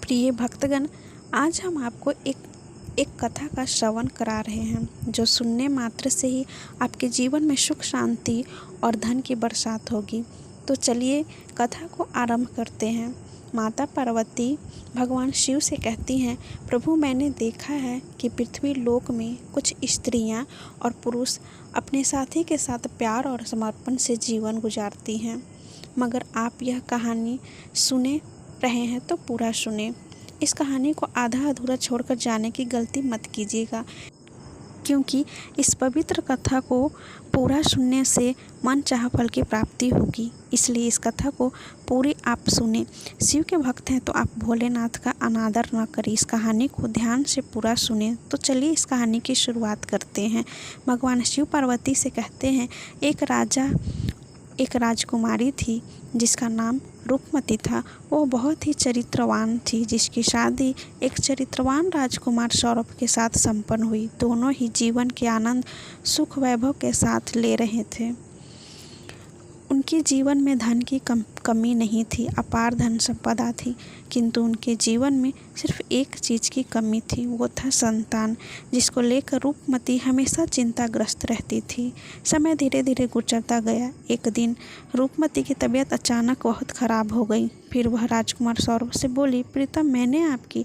प्रिय भक्तगण, आज हम आपको एक कथा का श्रवण करा रहे हैं जो सुनने मात्र से ही आपके जीवन में सुख शांति और धन की बरसात होगी। तो चलिए कथा को आरंभ करते हैं। माता पार्वती भगवान शिव से कहती हैं, प्रभु मैंने देखा है कि पृथ्वी लोक में कुछ स्त्रियां और पुरुष अपने साथी के साथ प्यार और समर्पण से जीवन गुजारती हैं, मगर आप यह कहानी सुने रहे हैं तो पूरा सुने। इस कहानी को आधा अधूरा छोड़कर जाने की गलती मत कीजिएगा, क्योंकि इस पवित्र कथा को पूरा सुनने से मन चाहा फल की प्राप्ति होगी। इसलिए इस कथा को पूरी आप सुने। शिव के भक्त हैं तो आप भोलेनाथ का अनादर न करें, इस कहानी को ध्यान से पूरा सुने। तो चलिए इस कहानी की शुरुआत करते हैं। भगवान शिव पार्वती से कहते हैं, एक राजकुमारी थी जिसका नाम रूपमती था। वो बहुत ही चरित्रवान थी, जिसकी शादी एक चरित्रवान राजकुमार सौरभ के साथ संपन्न हुई। दोनों ही जीवन के आनंद सुख वैभव के साथ ले रहे थे। उनके जीवन में धन की कमी नहीं थी, अपार धन संपदा थी, किंतु उनके जीवन में सिर्फ एक चीज़ की कमी थी, वो था संतान, जिसको लेकर रूपमती हमेशा चिंताग्रस्त रहती थी। समय धीरे धीरे गुजरता गया। एक दिन रूपमती की तबीयत अचानक बहुत ख़राब हो गई। फिर वह राजकुमार सौरभ से बोली, प्रीतम मैंने आपकी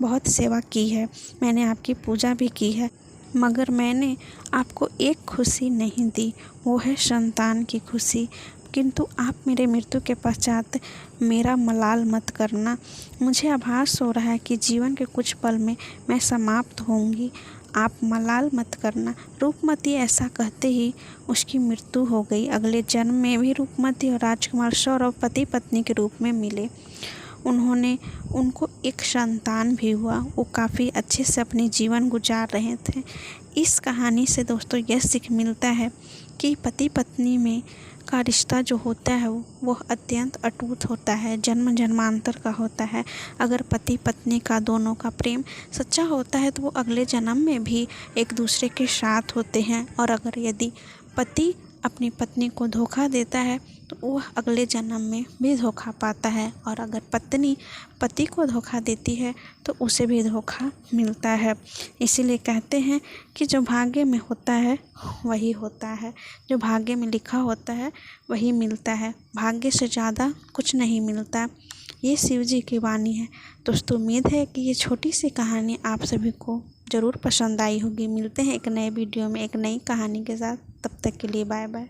बहुत सेवा की है, मैंने आपकी पूजा भी की है, मगर मैंने आपको एक खुशी नहीं दी, वो है संतान की खुशी। किंतु आप मेरे मृत्यु के पश्चात मेरा मलाल मत करना। मुझे आभास हो रहा है कि जीवन के कुछ पल में मैं समाप्त होंगी, आप मलाल मत करना। रूपमती ऐसा कहते ही उसकी मृत्यु हो गई। अगले जन्म में भी रूपमती और राजकुमार सौरभ पति पत्नी के रूप में मिले। उनको एक संतान भी हुआ। वो काफ़ी अच्छे से अपनी जीवन गुजार रहे थे। इस कहानी से दोस्तों यह सीख मिलता है कि पति पत्नी में का रिश्ता जो होता है वो अत्यंत अटूट होता है, जन्म जन्मांतर का होता है। अगर पति पत्नी का दोनों का प्रेम सच्चा होता है तो वो अगले जन्म में भी एक दूसरे के साथ होते हैं। और अगर यदि पति अपनी पत्नी को धोखा देता है तो वह अगले जन्म में भी धोखा पाता है, और अगर पत्नी पति को धोखा देती है तो उसे भी धोखा मिलता है। इसीलिए कहते हैं कि जो भाग्य में होता है वही होता है, जो भाग्य में लिखा होता है वही मिलता है, भाग्य से ज़्यादा कुछ नहीं मिलता। ये शिव जी की वाणी है। दोस्तों उम्मीद है कि ये छोटी सी कहानी आप सभी को ज़रूर पसंद आई होगी। मिलते हैं एक नए वीडियो में एक नई कहानी के साथ। तब तक के लिए बाय बाय।